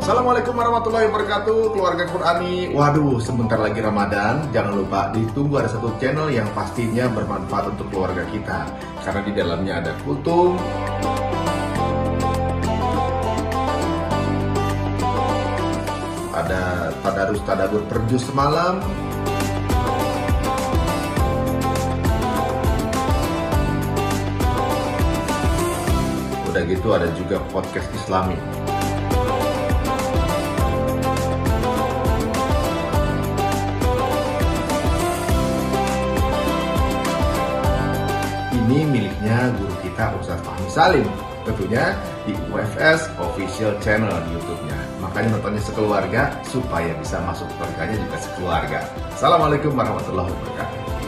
Assalamualaikum warahmatullahi wabarakatuh, keluarga Qurani. Waduh, sebentar lagi Ramadan. Jangan lupa ditunggu ada satu channel yang pastinya bermanfaat untuk keluarga kita. Karena di dalamnya ada kultum, ada tadarus tadabbur perjus semalam, udah gitu ada juga podcast Islami. Ini miliknya guru kita Ustaz Fahmi Salim, tentunya di UFS Official Channel di YouTube-nya. Makanya nontonnya sekeluarga supaya bisa masuk surganya juga sekeluarga. Assalamualaikum warahmatullahi wabarakatuh.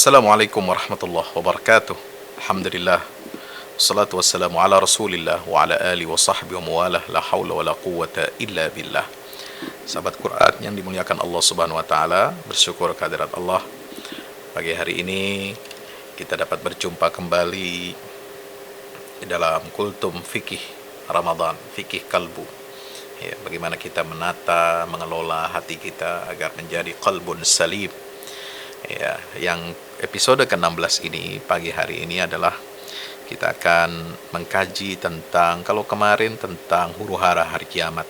Assalamualaikum warahmatullahi wabarakatuh. Alhamdulillah. Wassalatu wassalamu ala rasulillah wa ala alihi wa sahbihi wa mawalah. La hawla wa la quwwata illa billah. Sahabat Quran yang dimuliakan Allah subhanahu wa ta'ala, bersyukur kehadirat Allah. Pagi hari ini kita dapat berjumpa kembali di dalam kultum fikih Ramadan, fikih kalbu. Ya, bagaimana kita menata, mengelola hati kita agar menjadi qalbun salim. Ya, yang episode ke-16 ini, pagi hari ini adalah kita akan mengkaji tentang, kalau kemarin tentang huru-hara hari kiamat.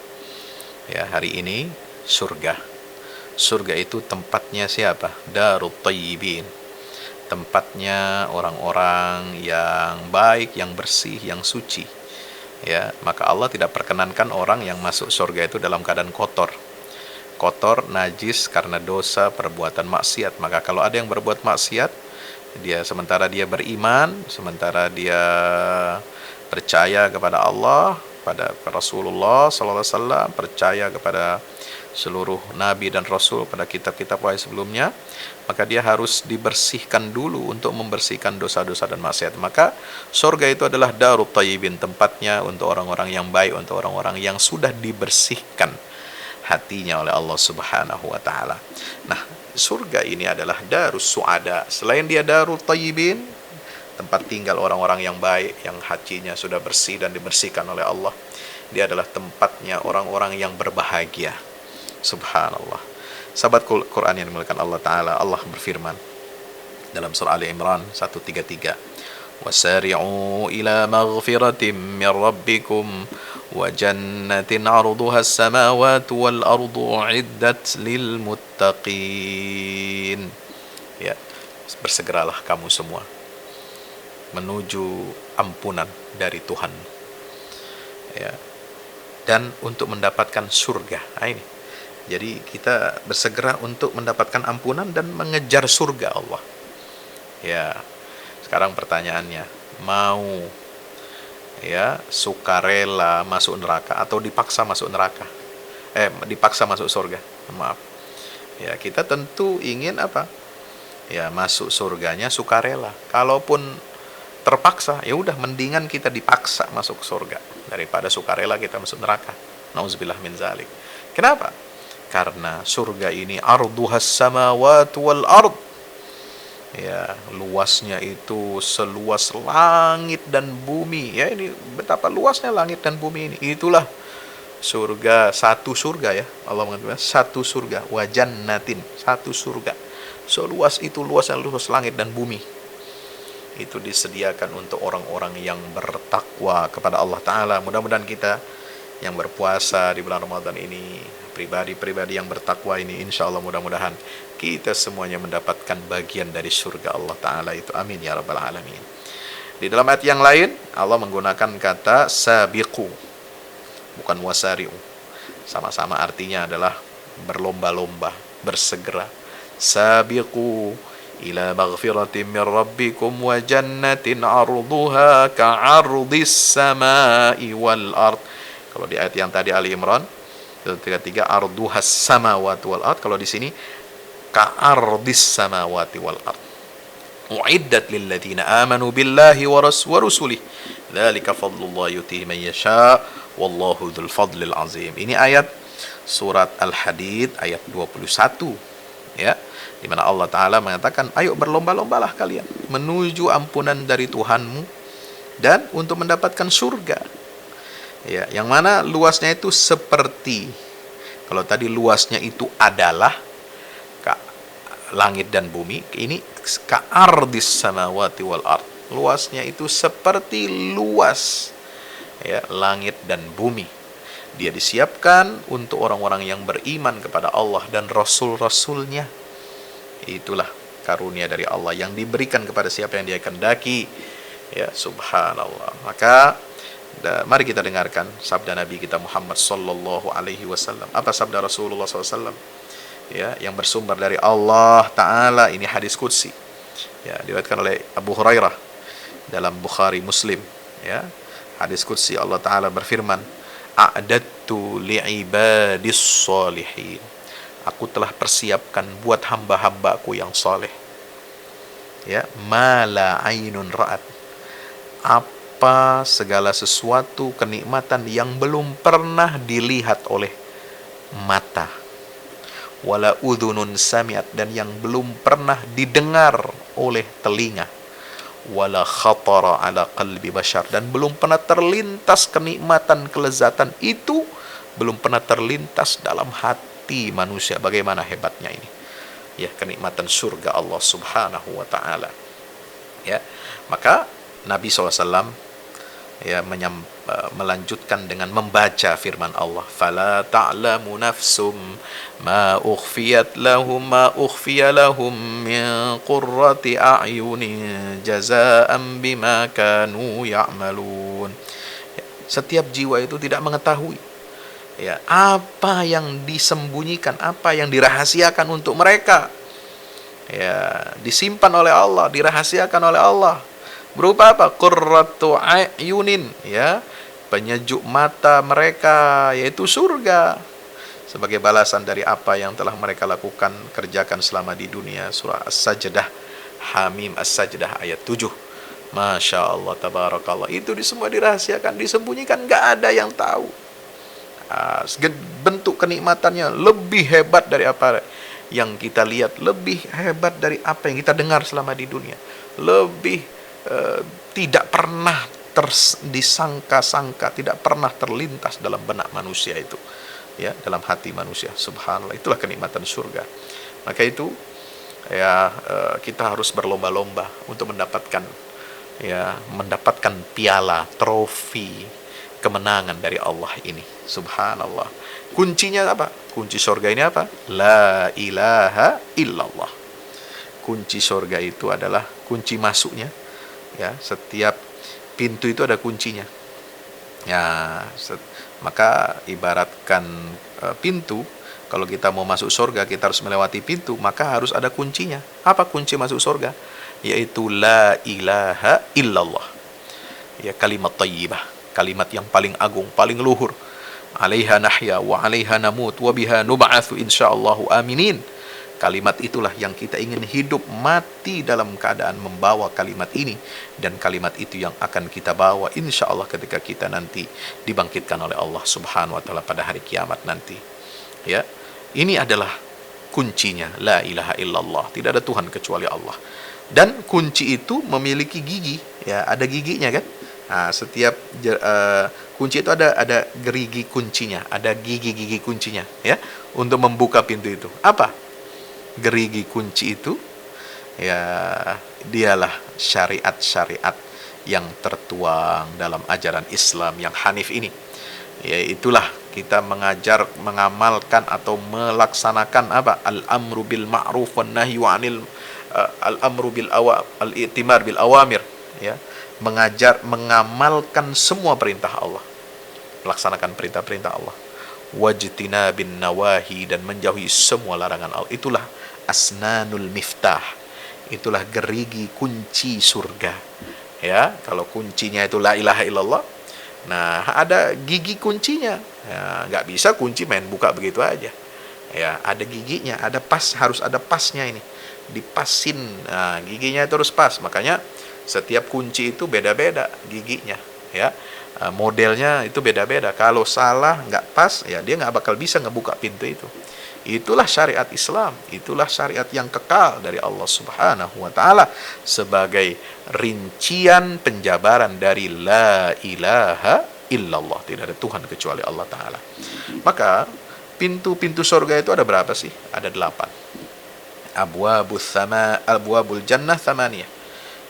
Ya, hari ini surga. Surga itu tempatnya siapa? Darut Thayyibin. Tempatnya orang-orang yang baik, yang bersih, yang suci. Ya, maka Allah tidak perkenankan orang yang masuk surga itu dalam keadaan kotor, najis karena dosa, perbuatan maksiat. Maka kalau ada yang berbuat maksiat, dia sementara dia beriman, sementara dia percaya kepada Allah, pada Rasulullah sallallahu alaihi wasallam, percaya kepada seluruh nabi dan rasul, pada kitab-kitab wahyu sebelumnya, maka dia harus dibersihkan dulu untuk membersihkan dosa-dosa dan maksiat. Maka surga itu adalah Darut Thayyibin, tempatnya untuk orang-orang yang baik, untuk orang-orang yang sudah dibersihkan hatinya oleh Allah subhanahu wa ta'ala. Nah, surga ini adalah Darus Su'ada. Selain dia Darul Thayyibin, tempat tinggal orang-orang yang baik, yang hatinya sudah bersih dan dibersihkan oleh Allah, dia adalah tempatnya orang-orang yang berbahagia. Subhanallah. Sahabat Quran yang dimuliakan Allah ta'ala, Allah berfirman dalam surah Ali Imran 133, وَسَارِعُوا إِلَى مَغْفِرَةٍ مِّن رَبِّكُمْ وَجَنَّةٍ عَرْضُهَا السَّمَاوَاتُ وَالْأَرْضُ عِدَّتْ لِلْمُتَّقِينَ. Ya, bersegeralah kamu semua menuju ampunan dari Tuhan, ya, dan untuk mendapatkan surga. Nah, ini. Jadi kita bersegera untuk mendapatkan ampunan dan mengejar surga Allah. Ya, sekarang pertanyaannya, mau ya sukarela masuk neraka atau dipaksa masuk neraka? Dipaksa masuk surga. Maaf. Ya, kita tentu ingin apa? Ya, masuk surganya sukarela. Kalaupun terpaksa, ya udah mendingan kita dipaksa masuk surga daripada sukarela kita masuk neraka. Nauzubillah min zalik. Kenapa? Karena surga ini arduhas samawati wal ard. Ya, luasnya itu seluas langit dan bumi. Ya, ini betapa luasnya langit dan bumi ini. Itulah surga, satu surga ya. Allah mengatakan satu surga, wa jannatin, satu surga. Seluas itu, luasnya luas langit dan bumi. Itu disediakan untuk orang-orang yang bertakwa kepada Allah Ta'ala. Mudah-mudahan kita yang berpuasa di bulan Ramadan ini, pribadi-pribadi yang bertakwa ini, insya Allah mudah-mudahan kita semuanya mendapatkan bagian dari surga Allah Ta'ala itu. Amin ya rabbal alamin. Di dalam ayat yang lain Allah menggunakan kata sabiqu, bukan wasari'u. Sama-sama artinya adalah berlomba-lomba, bersegera. Sabiqu ila maghfiratin min rabbikum wa jannatin 'arduha ka'ardis samai wal ard Kalau di ayat yang tadi Ali Imran 33 arduhas samawati wal ard, kalau di sini ka'ardis samawati wal ard. Uiddat lil ladzina amanu billahi wa rusulih. Dzalika fadlullah yutihi man yasha wallahu dzul fadlil azim. Ini ayat surat Al-Hadid ayat 21, ya, di mana Allah taala mengatakan, ayo berlomba-lombalah kalian menuju ampunan dari Tuhanmu dan untuk mendapatkan surga. Ya, yang mana luasnya itu seperti, kalau tadi luasnya itu adalah langit dan bumi, ini ka'ardis samawati wal ard. Luasnya itu seperti luas, ya, langit dan bumi. Dia disiapkan untuk orang-orang yang beriman kepada Allah dan Rasul-Rasulnya. Itulah karunia dari Allah yang diberikan kepada siapa yang Dia kehendaki. Ya, subhanallah. Maka mari kita dengarkan sabda Nabi kita Muhammad sallallahu alaihi wasallam. Apa sabda Rasulullah SAW? Ya, yang bersumber dari Allah Ta'ala. Ini hadis qudsi, ya, diriwayatkan oleh Abu Hurairah dalam Bukhari Muslim. Ya, hadis qudsi, Allah Ta'ala berfirman, a'dattu li'ibadis sholihin. Aku telah persiapkan buat hamba-hambaku yang soleh, ya, ma la ainun ra'at, apa segala sesuatu kenikmatan yang belum pernah dilihat oleh mata, wala udhunun samiat, dan yang belum pernah didengar oleh telinga, wala khatara ala qalbi bashar, dan belum pernah terlintas kenikmatan kelezatan itu, belum pernah terlintas dalam hati manusia. Bagaimana hebatnya ini, ya, kenikmatan surga Allah subhanahu wa ta'ala. Ya, maka Nabi SAW, ya, melanjutkan dengan membaca firman Allah, fala ta'lamu nafsum ma ukhfiya lahum min qurrati a'yunin jazaa'an bima kanu ya'malun. Setiap jiwa itu tidak mengetahui, ya, apa yang disembunyikan, apa yang dirahasiakan untuk mereka, ya, disimpan oleh Allah, dirahasiakan oleh Allah. Berupa apa? Qurratu a'yunin, ya, penyejuk mata mereka, yaitu surga, sebagai balasan dari apa yang telah mereka lakukan, kerjakan selama di dunia. Surah As-Sajdah, Hamim As-Sajdah ayat 7. Masya Allah, tabarakallah. Itu semua dirahasiakan, disembunyikan, gak ada yang tahu. Bentuk kenikmatannya lebih hebat dari apa yang kita lihat, lebih hebat dari apa yang kita dengar selama di dunia, lebih tidak pernah disangka-sangka, tidak pernah terlintas dalam benak manusia itu, ya, dalam hati manusia. Subhanallah, itulah kenikmatan surga. Maka itu, ya, kita harus berlomba-lomba untuk mendapatkan, ya, mendapatkan piala, trofi kemenangan dari Allah ini. Subhanallah. Kuncinya apa? Kunci surga ini apa? La ilaha illallah. Kunci surga itu adalah kunci masuknya. Ya, setiap pintu itu ada kuncinya. Ya, maka ibaratkan pintu, kalau kita mau masuk surga, kita harus melewati pintu, maka harus ada kuncinya. Apa kunci masuk surga? Yaitu la ilaha illallah. Ya, kalimat thayyibah, kalimat yang paling agung, paling luhur. Alaiha nahya wa alaiha namut wa biha nub'atsu insyaallahu aminin. Kalimat itulah yang kita ingin hidup mati dalam keadaan membawa kalimat ini, dan kalimat itu yang akan kita bawa insya Allah ketika kita nanti dibangkitkan oleh Allah subhanahu wa ta'ala pada hari kiamat nanti. Ya, ini adalah kuncinya, la ilaha illallah, tidak ada Tuhan kecuali Allah. Dan kunci itu memiliki gigi, ya, ada giginya kan. Nah, setiap kunci itu ada gerigi kuncinya, ada gigi-gigi kuncinya, ya, untuk membuka pintu itu. Apa gerigi kunci itu? Ya, dialah syariat-syariat yang tertuang dalam ajaran Islam yang hanif ini. Ya, itulah kita mengajar, mengamalkan atau melaksanakan apa? Al-amru bil ma'ruf wan nahyu 'anil al-amru bil al-i'timar bil awamir, ya. Mengajar, mengamalkan semua perintah Allah, melaksanakan perintah-perintah Allah, wajtinabin nawahi, dan menjauhi semua larangan Allah. Itulah asnanul miftah, itulah gerigi kunci surga. Ya, kalau kuncinya itu la ilaha illallah, Nah, ada gigi kuncinya. Ya, nggak bisa kunci main buka begitu aja. Ya, ada giginya, ada pas, harus ada pasnya ini. Dipasin, nah, giginya itu harus pas. Makanya setiap kunci itu beda-beda giginya. Ya, modelnya itu beda-beda. Kalau salah, nggak pas, ya dia nggak bakal bisa ngebuka pintu itu. Itulah syariat Islam, itulah syariat yang kekal dari Allah Subhanahu wa taala sebagai rincian penjabaran dari la ilaha illallah, tidak ada Tuhan kecuali Allah taala. Maka pintu-pintu surga itu ada berapa sih? Ada 8. Abwabul jannah thamaniyah.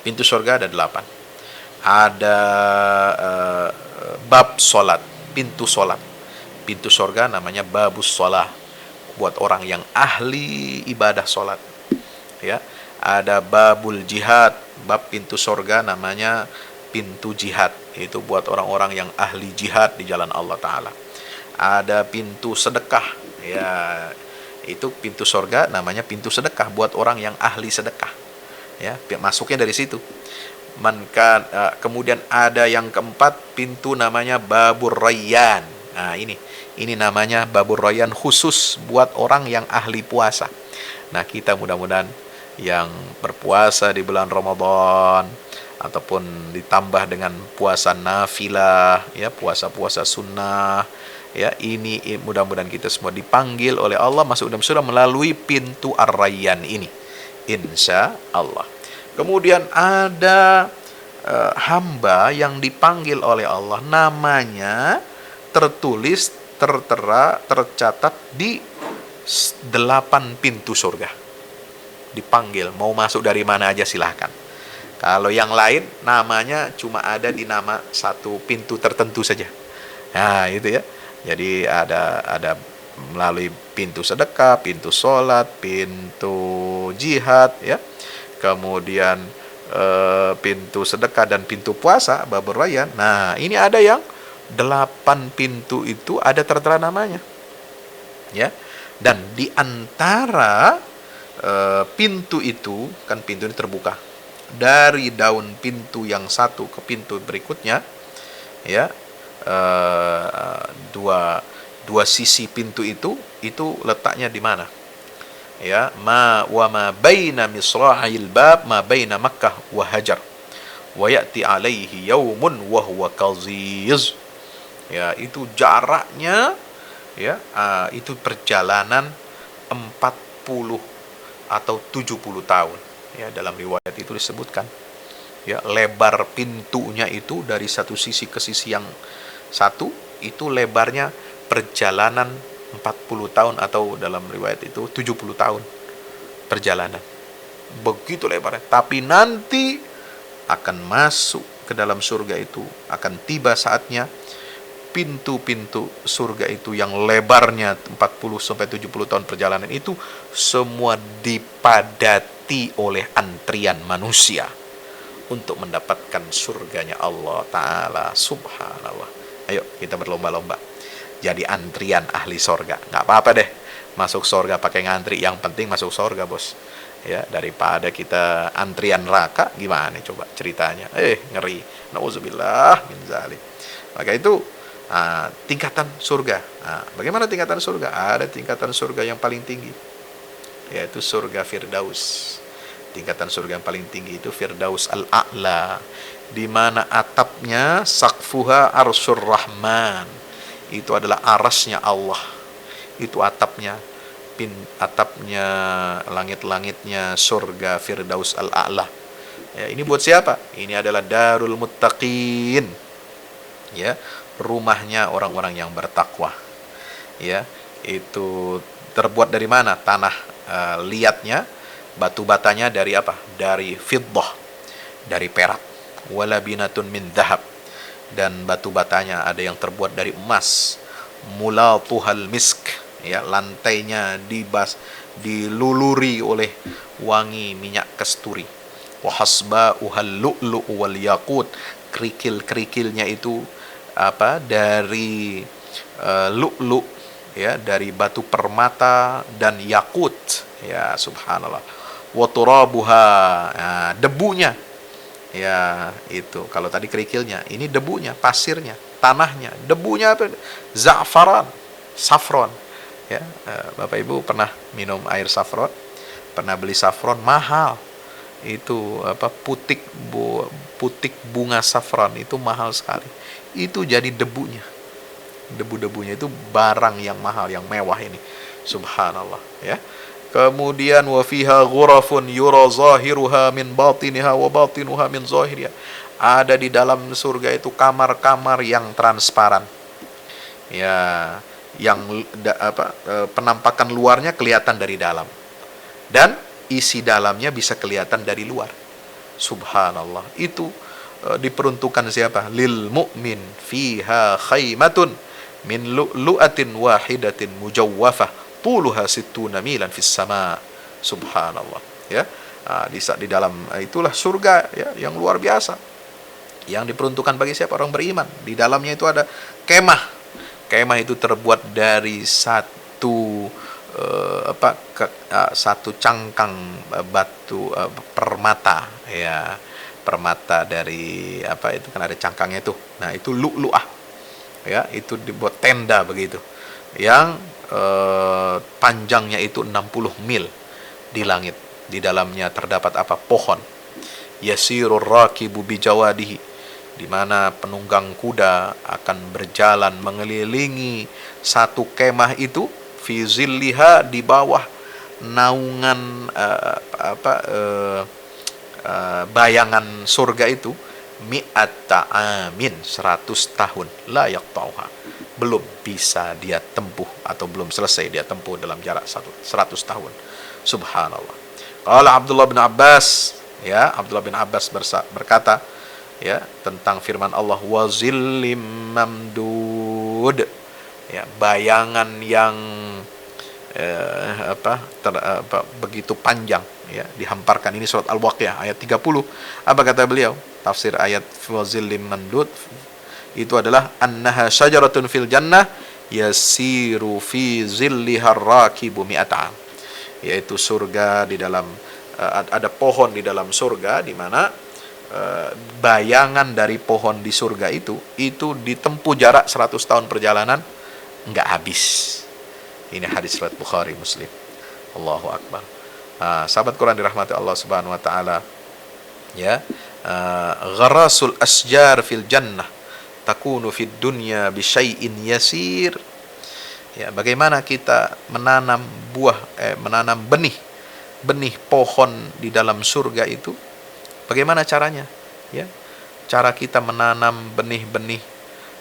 Pintu surga ada 8. Ada bab solat, pintu solat. Pintu surga namanya babus solah, buat orang yang ahli ibadah sholat. Ya, ada babul jihad, bab pintu sorga namanya pintu jihad, itu buat orang-orang yang ahli jihad di jalan Allah Ta'ala. Ada pintu sedekah, ya itu pintu sorga namanya pintu sedekah, buat orang yang ahli sedekah. Ya, masuknya dari situ. Kemudian ada yang keempat, pintu namanya babur rayyan. Nah, ini namanya babur rayyan, khusus buat orang yang ahli puasa. Nah, kita mudah-mudahan yang berpuasa di bulan Ramadan ataupun ditambah dengan puasa nafilah, ya, puasa-puasa sunnah, ya, ini mudah-mudahan kita semua dipanggil oleh Allah masuk dalam surga melalui pintu ar-rayyan ini, insya Allah. Kemudian ada hamba yang dipanggil oleh Allah, namanya tertulis, tertera, tercatat di 8 pintu surga. Dipanggil, mau masuk dari mana aja silahkan. Kalau yang lain namanya cuma ada di nama satu pintu tertentu saja. Nah, itu ya. Jadi ada melalui pintu sedekah, pintu sholat, pintu jihad, ya. Kemudian pintu sedekah dan pintu puasa, babur rayyan. Nah, ini ada yang 8 pintu itu ada tertera namanya, ya. Dan di antara pintu itu, kan pintu ini terbuka dari daun pintu yang satu ke pintu berikutnya, ya, dua sisi pintu itu letaknya di mana, ya, ma baina misra'il bab ma baina Makkah wa Hajar wa ya'ti alaihi yaumun wa huwa qaziz. Ya, itu jaraknya, ya, itu perjalanan 40 atau 70 tahun. Ya, dalam riwayat itu disebutkan, ya, lebar pintunya itu dari satu sisi ke sisi yang satu, itu lebarnya perjalanan 40 tahun, atau dalam riwayat itu 70 tahun perjalanan. Begitu lebarnya. Tapi nanti akan masuk ke dalam surga itu, akan tiba saatnya pintu-pintu surga itu yang lebarnya 40 sampai 70 tahun perjalanan itu semua dipadati oleh antrian manusia untuk mendapatkan surganya Allah Ta'ala. Subhanallah. Ayo kita berlomba-lomba jadi antrian ahli surga. Nggak apa-apa deh masuk surga pakai ngantri, yang penting masuk surga, bos. Ya, daripada kita antrian neraka, gimana coba ceritanya? Ngeri. Nauzubillah min zalik. Maka itu tingkatan surga. Bagaimana tingkatan surga? Ada tingkatan surga yang paling tinggi, yaitu surga Firdaus. Tingkatan surga yang paling tinggi itu Firdaus al-A'la, di mana atapnya saqfuha arsyur rahman. Itu adalah arasnya Allah. Itu atapnya langit-langitnya surga Firdaus al-A'la. Ya, ini buat siapa? Ini adalah darul muttaqin. Ya, rumahnya orang-orang yang bertakwa. Ya, itu terbuat dari mana? Tanah liatnya, batu batanya dari apa? Dari fiddah, dari perak. Wala binatun min dhahab, dan batu batanya ada yang terbuat dari emas. Mulatuhal misk, ya, lantainya diluluri oleh wangi minyak kasturi. Wa hasba'uhal lu'lu' wal yaqut, kerikil-kerikilnya itu dari lu'lu', ya, dari batu permata dan yakut, ya, subhanallah. Wa turabuha, debunya, ya, itu kalau tadi kerikilnya, ini debunya, pasirnya. tanahnya, debunya apa? Za'faran, saffron. Ya, Bapak Ibu pernah minum air saffron? Pernah beli saffron? Mahal. Itu putik bunga saffron itu mahal sekali. Itu jadi debunya. Debu-debunya itu barang yang mahal, yang mewah ini. Subhanallah, ya. Kemudian wa fiha ghurafun yura zahiruha min batiniha wa batinuha min zahiriha. Ada di dalam surga itu kamar-kamar yang transparan. Ya, yang penampakan luarnya kelihatan dari dalam. Dan isi dalamnya bisa kelihatan dari luar. Subhanallah. Itu diperuntukkan siapa? Lil mu'min fiha khaymatun min lu'lu'atin wahidatin mujawwafah tuluha sittuna milan fis sama. Subhanallah, ya. Di dalam itulah surga, ya, yang luar biasa, yang diperuntukkan bagi siapa? Orang beriman. Di dalamnya itu ada kemah. Kemah itu terbuat dari satu satu cangkang batu permata, ya, permata dari itu kan ada cangkangnya itu. Nah, itu lu'lu'ah, ya, itu dibuat tenda begitu, yang panjangnya itu 60 mil di langit. Di dalamnya terdapat apa? Pohon. Yasirur rakibu bijawadihi, di mana penunggang kuda akan berjalan mengelilingi satu kemah itu, fi zilliha, di bawah naungan bayangan surga itu, mi'ata amin, 100 tahun, la yaqta'uha, belum bisa dia tempuh atau belum selesai dia tempuh dalam jarak 100 tahun. Subhanallah. Qala Abdullah bin Abbas, ya, Abdullah bin Abbas berkata, ya, tentang firman Allah, wa zillim mamdud, ya, bayangan yang begitu panjang, ya, dihamparkan. Ini surat Al-Waqiah ayat 30. Apa kata beliau? Tafsir ayat wa zillim mamdud itu adalah annaha syajaratun fil jannah yasiru fi zilliha rakibu mi'ata'am, yaitu surga di dalam ada pohon di dalam surga, di mana bayangan dari pohon di surga itu ditempuh jarak 100 tahun perjalanan enggak habis. Ini hadis riwayat Bukhari, Muslim. Allahu akbar. Sahabat Quran dirahmati Allah Subhanahu wa taala, ya, gharasul asjar fil jannah takunu fid dunya bi syai'in yasir. Ya, bagaimana kita menanam menanam benih pohon di dalam surga itu? Bagaimana caranya? Ya, cara kita menanam benih-benih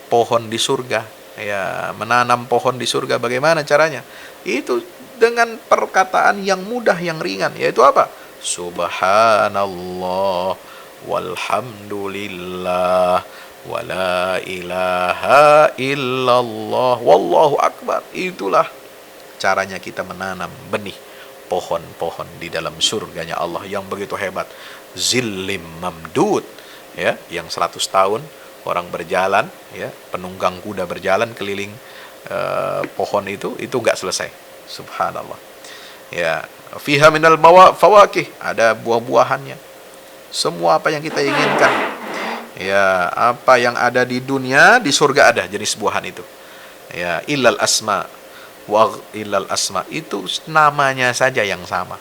pohon di surga, ya, menanam pohon di surga bagaimana caranya? Itu dengan perkataan yang mudah, yang ringan, yaitu apa? Subhanallah walhamdulillah wala ilaha illallah wallahu akbar. Itulah caranya kita menanam benih pohon-pohon di dalam surganya Allah yang begitu hebat. Zillim mamdud, ya, yang 100 tahun orang berjalan, ya, penunggang kuda berjalan keliling pohon itu enggak selesai. Subhanallah. Ya, fiha minal fawakih, ada buah-buahannya. Semua apa yang kita inginkan. Ya, apa yang ada di dunia, di surga ada jenis buahan itu. Ya, illal asma itu namanya saja yang sama.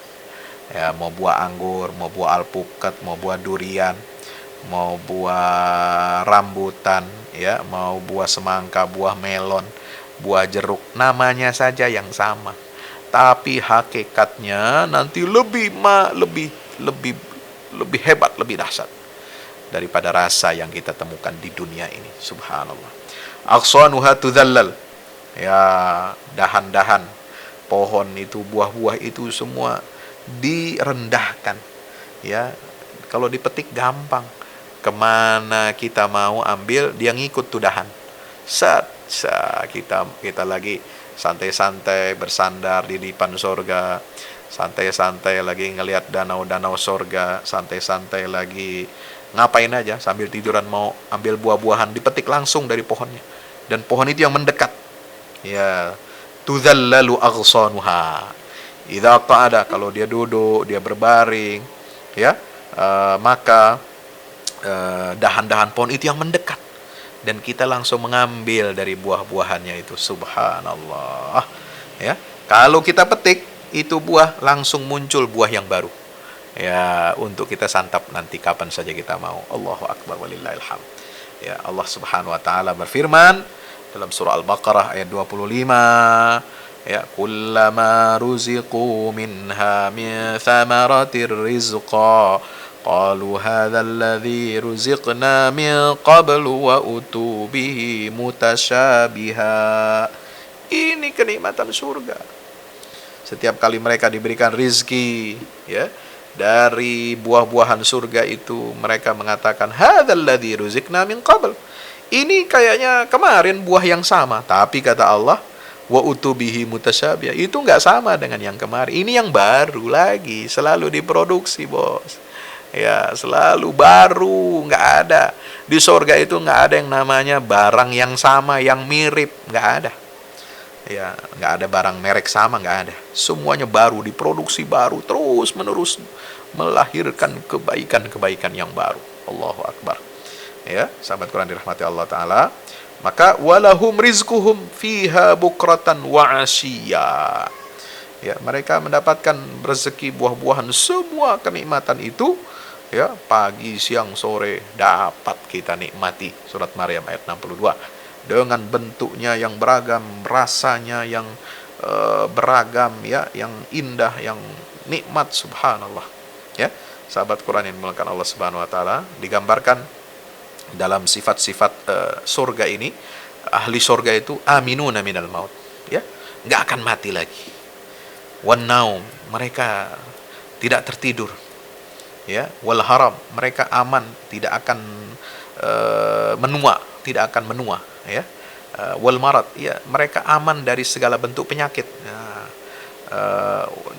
Ya, mau buah anggur, mau buah alpukat, mau buah durian, mau buah rambutan, ya, mau buah semangka, buah melon, buah jeruk, namanya saja yang sama. Tapi hakikatnya nanti lebih hebat, lebih dahsyat daripada rasa yang kita temukan di dunia ini. Subhanallah. Aqsanuha tudzallal, ya, dahan-dahan pohon itu, buah-buah itu semua direndahkan, ya. Kalau dipetik gampang, kemana kita mau ambil dia ngikut tuh dahan. Kita lagi santai-santai bersandar di depan surga, santai-santai lagi ngelihat danau-danau surga, santai-santai lagi ngapain aja sambil tiduran mau ambil buah-buahan, dipetik langsung dari pohonnya, dan pohon itu yang mendekat. Ya, tudzallalu aghsanuha idza qa'ada, kalau dia duduk, dia berbaring, ya, maka dahan-dahan pohon itu yang mendekat. dan kita langsung mengambil dari buah-buahannya itu. Subhanallah. Ya, kalau kita petik itu buah, langsung muncul buah yang baru. Ya, untuk kita santap nanti kapan saja kita mau. Allahu akbar walillahil hamd. Ya, Allah Subhanahu wa taala berfirman dalam surah Al-Baqarah ayat 25, ya, kullama ruziqu minha min thamaratir rizqa qalu hadzal ladzi ruziqna min qablu wa utu bihi mutasyabiha. Ini kenikmatan surga. Setiap kali mereka diberikan rizki, ya, dari buah-buahan surga itu, mereka mengatakan hadzal ladzi ruziqna min qabl. Ini kayaknya kemarin buah yang sama, tapi kata Allah, wa utubihi mutasyabiha, itu nggak sama dengan yang kemarin. Ini yang baru lagi, selalu diproduksi, bos. Ya, selalu baru, nggak ada. Di surga itu nggak ada yang namanya barang yang sama, yang mirip, nggak ada. Ya, nggak ada barang merek sama, nggak ada. Semuanya baru, diproduksi baru, terus menerus melahirkan kebaikan-kebaikan yang baru. Allahu akbar. Ya, sahabat Quran dirahmati Allah Ta'ala, maka walahum rizquhum fiha bukratan wa asyiya. Ya, mereka mendapatkan rezeki buah-buahan semua kenikmatan itu, ya, pagi, siang, sore dapat kita nikmati. Surat Maryam ayat 62. Dengan bentuknya yang beragam, rasanya yang beragam, ya, yang indah, yang nikmat, subhanallah. Ya, sahabat Quran yang dimuliakan Allah Subhanahu wa taala, digambarkan dalam sifat-sifat surga ini, ahli surga itu aminuna minal maut, ya, nggak akan mati lagi. Wan naum, mereka tidak tertidur, ya. Wal haram, mereka aman, tidak akan menua, tidak akan menua, ya. Wal marad, ya, mereka aman dari segala bentuk penyakit. Nah,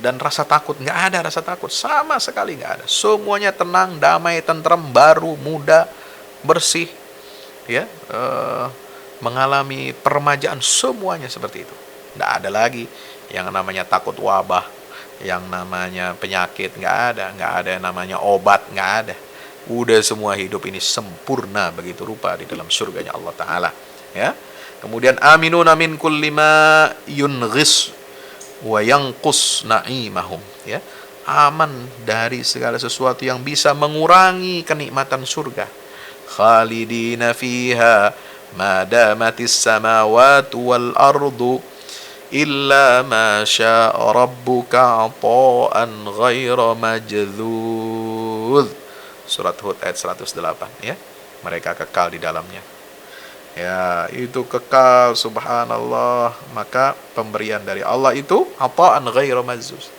dan rasa takut, nggak ada rasa takut sama sekali, nggak ada. Semuanya tenang, damai, tenteram, baru, muda, bersih, ya, mengalami peremajaan, semuanya seperti itu. Nggak ada lagi yang namanya takut wabah, yang namanya penyakit, nggak ada yang namanya obat, nggak ada. Udah semua hidup ini sempurna begitu rupa di dalam surganya Allah Ta'ala, ya. Kemudian aminuna min kulli ma yunghis wa yanqus na'imahum, ya, aman dari segala sesuatu yang bisa mengurangi kenikmatan surga. Khalidina fiha ma damatis samawati wal ardu illa ma syaa rabbuka ata'an ghaira majdzuz. Surat Hud ayat 108, ya. Mereka kekal di dalamnya. Ya, itu kekal, subhanallah. Maka pemberian dari Allah itu ata'an ghaira majdzuz.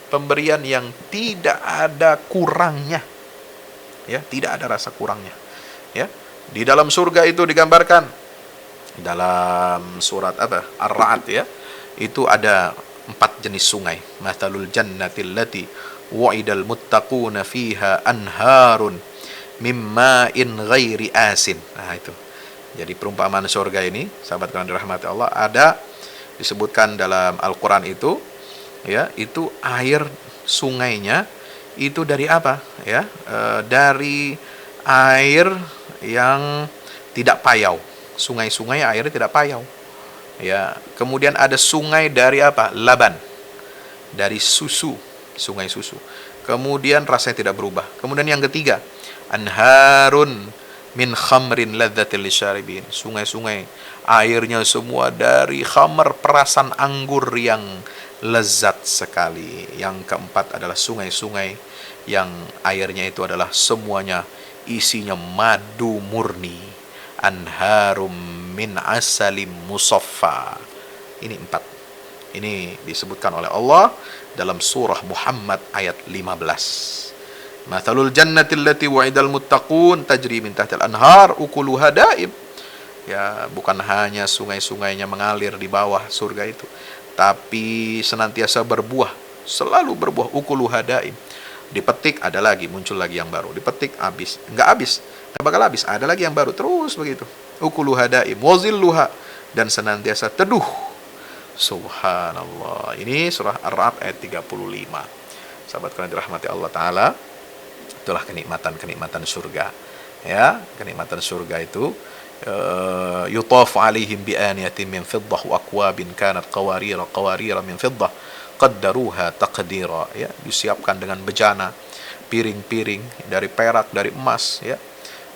Pemberian yang tidak ada kurangnya. Ya, tidak ada rasa kurangnya. Ya, di dalam surga itu digambarkan dalam surat apa? Ar-Ra'd, ya. Itu ada 4 jenis sungai. Mathalul jannatil lati wa'idal muttaquna fiha anharun mimma'in ghairi asin. Nah, itu. Jadi perumpamaan surga ini, sahabat yang dirahmati Allah, ada disebutkan dalam Al-Qur'an itu, ya, itu air sungainya itu dari apa? Ya, dari air yang tidak payau. Sungai-sungai airnya tidak payau. Ya, kemudian ada sungai dari apa? Laban. Dari susu, sungai susu. Kemudian rasanya tidak berubah. Kemudian yang ketiga, anharun min khamrin ladzatil lisyaribin. Sungai-sungai airnya semua dari khamr, perasan anggur yang lezat sekali. Yang keempat adalah sungai-sungai yang airnya itu adalah semuanya isinya madu murni. Anharum min asalim musaffa. Ini 4. Ini disebutkan oleh Allah dalam surah Muhammad ayat 15. Mathalul jannatil lati wa'idal muttaqun tajri min tahtil anhar ukuluha daim. Ya, bukan hanya sungai-sungainya mengalir di bawah surga itu, tapi senantiasa berbuah, selalu berbuah, ukuluha daim. Dipetik ada lagi, muncul lagi yang baru. Dipetik habis, enggak habis, tak bakal habis, ada lagi yang baru, terus begitu. Ukuluha daim wazilluha, dan senantiasa teduh. Subhanallah. Ini surah Ar-Ra'd ayat 35. Sahabat kalian dirahmati Allah Ta'ala, itulah kenikmatan-kenikmatan surga. Ya, kenikmatan surga itu yutafu alaihim bi aniyatin min fiddah wa akwabin kanat qawarira min fiddah qaddaruha taqdira, ya, disiapkan dengan bejana, piring-piring dari perak, dari emas, ya,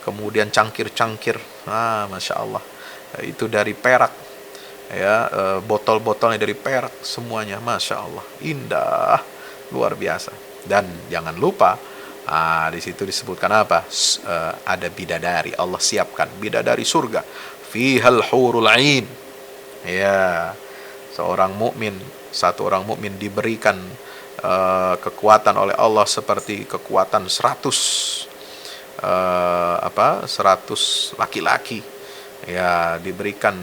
kemudian cangkir-cangkir, masya Allah, itu dari perak, ya, botol-botolnya dari perak, semuanya masya Allah indah, luar biasa. Dan jangan lupa, di situ disebutkan apa? Ada bidadari, Allah siapkan bidadari surga, fihal hurul ain, ya, satu orang mukmin diberikan kekuatan oleh Allah seperti kekuatan 100 laki-laki, ya, diberikan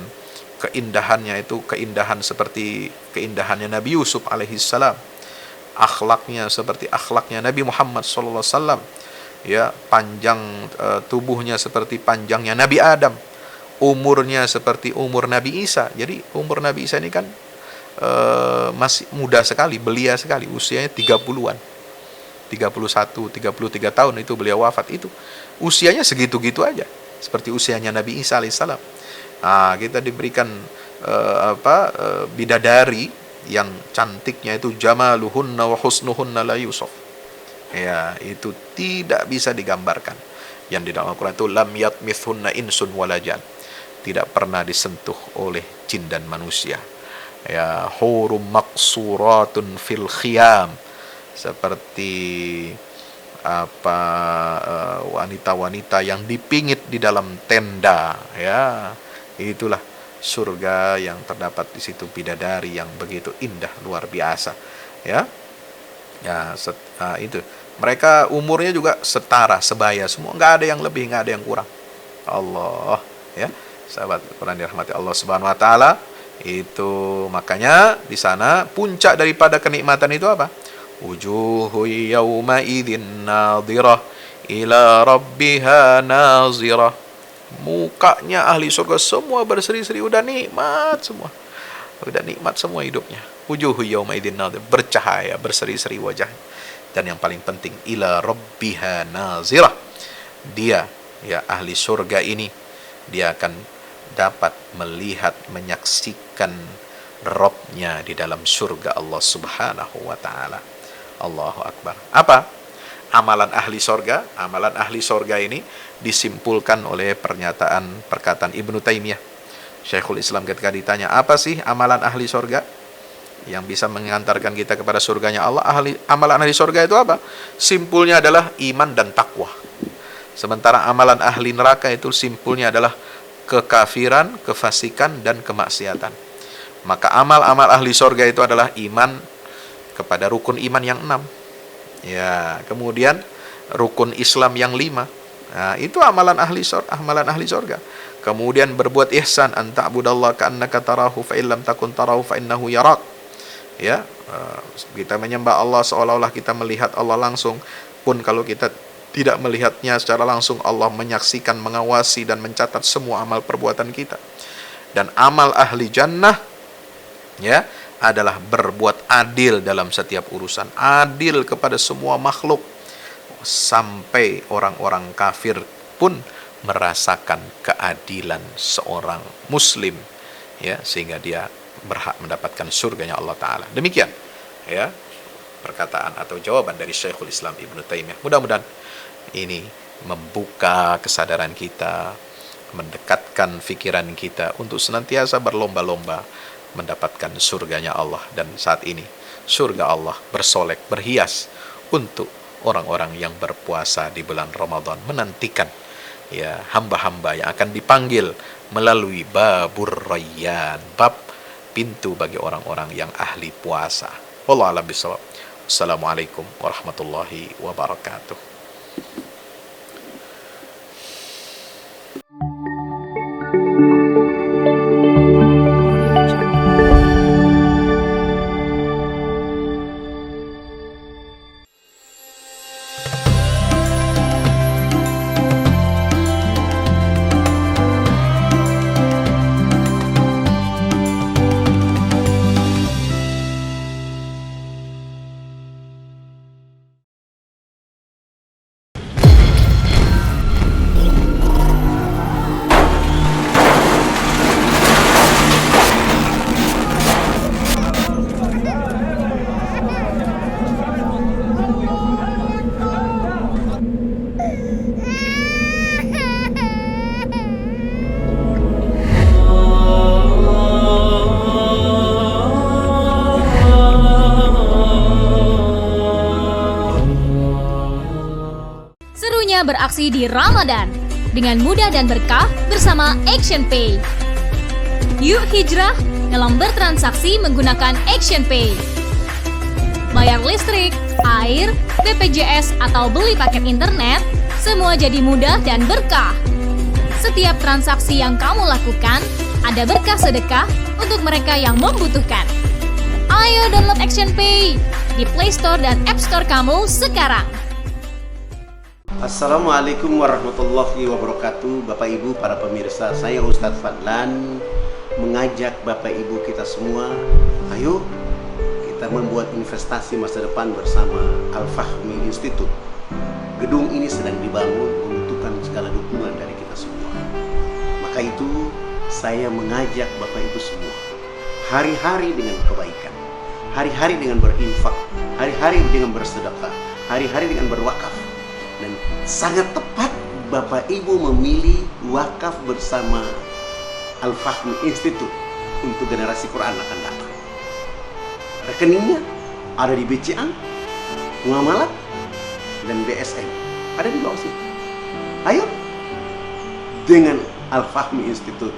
keindahannya itu keindahan seperti keindahannya Nabi Yusuf alaihissalam, akhlaknya seperti akhlaknya Nabi Muhammad sallallahu alaihi wasallam, ya, panjang tubuhnya seperti panjangnya Nabi Adam, umurnya seperti umur Nabi Isa. Jadi umur Nabi Isa ini kan masih muda sekali, belia sekali, usianya 30-an, 31, 33 tahun itu beliau wafat. Itu usianya segitu-gitu aja, seperti usianya Nabi Isa alaihissalam. Kita diberikan bidadari yang cantiknya itu jamaluhunna wa husnuhunna la yusuf, ya, itu tidak bisa digambarkan. Yang di dalam Al-Quran itu lam yatmithunna insun walajan, tidak pernah disentuh oleh jin dan manusia, ya, hurum maqsuratun fil khiyam, seperti wanita-wanita yang dipingit di dalam tenda, ya, itulah surga yang terdapat di situ, bidadari yang begitu indah luar biasa, ya, itu mereka umurnya juga setara, sebaya semua, nggak ada yang lebih, nggak ada yang kurang. Allah, ya, sahabat Quran dirahmati Allah Subhanahu Wa Taala. Itu makanya di sana puncak daripada kenikmatan itu apa? Wujuhu yawma idzin nadhirah ila rabbiha nazirah. Mukanya ahli surga semua berseri-seri, udah nikmat semua. Udah nikmat semua hidupnya. Wujuhu yawma idzin nadhirah, bercahaya, berseri-seri wajahnya. Dan yang paling penting ila rabbiha nazirah. Dia, ya, ahli surga ini dia akan dapat melihat, menyaksikan Rabb-nya di dalam surga Allah Subhanahu wa Ta'ala. Allahu Akbar. Apa amalan ahli surga? Amalan ahli surga ini disimpulkan oleh perkataan Ibnu Taimiyah, Syekhul Islam, ketika ditanya, apa sih amalan ahli surga yang bisa mengantarkan kita kepada surganya Allah? Amalan ahli surga itu apa? Simpulnya adalah iman dan takwa. Sementara amalan ahli neraka itu simpulnya adalah kekafiran, kefasikan, dan kemaksiatan. Maka amal-amal ahli surga itu adalah iman kepada rukun iman yang 6, ya, kemudian rukun Islam yang 5. Itu amalan ahli surga. Kemudian berbuat ihsan, an ta'budallaha ka'annaka tarahu fa illam takun tarahu fa innahu yarak, ya, kita menyembah Allah seolah-olah kita melihat Allah langsung, pun kalau kita tidak melihatnya secara langsung, Allah menyaksikan, mengawasi, dan mencatat semua amal perbuatan kita. Dan amal ahli jannah, ya, adalah berbuat adil dalam setiap urusan, adil kepada semua makhluk, sampai orang-orang kafir pun merasakan keadilan seorang muslim, ya, sehingga dia berhak mendapatkan surganya Allah Ta'ala. Demikian, ya, perkataan atau jawaban dari Syekhul Islam Ibnu Taimiyah. Mudah-mudahan ini membuka kesadaran kita, mendekatkan pikiran kita untuk senantiasa berlomba-lomba mendapatkan surganya Allah. Dan saat ini surga Allah bersolek, berhias untuk orang-orang yang berpuasa di bulan Ramadan, menantikan, ya, hamba-hamba yang akan dipanggil melalui babur rayyan, bab pintu bagi orang-orang yang ahli puasa. Wallahu a'lam bishawab. Assalamualaikum warahmatullahi wabarakatuh. bertransaksi di Ramadan dengan mudah dan berkah bersama ActionPay. Yuk hijrah dalam bertransaksi menggunakan ActionPay. Bayar listrik, air, BPJS atau beli paket internet, semua jadi mudah dan berkah. Setiap transaksi yang kamu lakukan, ada berkah sedekah untuk mereka yang membutuhkan. Ayo download ActionPay di Play Store dan App Store kamu sekarang. Assalamualaikum warahmatullahi wabarakatuh. Bapak Ibu para pemirsa, saya Ustadz Fadlan mengajak Bapak Ibu kita semua, ayo kita membuat investasi masa depan bersama Al-Fahmi Institute. Gedung ini sedang dibangun, membutuhkan segala dukungan dari kita semua. Maka itu saya mengajak Bapak Ibu semua, hari-hari dengan kebaikan, hari-hari dengan berinfak, hari-hari dengan bersedekah, hari-hari dengan berwakaf. Dan sangat tepat Bapak Ibu memilih wakaf bersama Al-Fahmi Institute untuk generasi Quran akan datang. Rekeningnya ada di BCA, Muamalat, dan BSM. Ada di bawah sini. Ayo, dengan Al-Fahmi Institute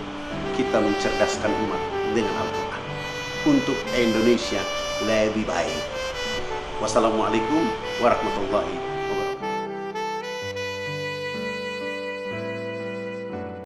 kita mencerdaskan umat dengan Al-Quran untuk Indonesia lebih baik. Wassalamualaikum warahmatullahi wabarakatuh.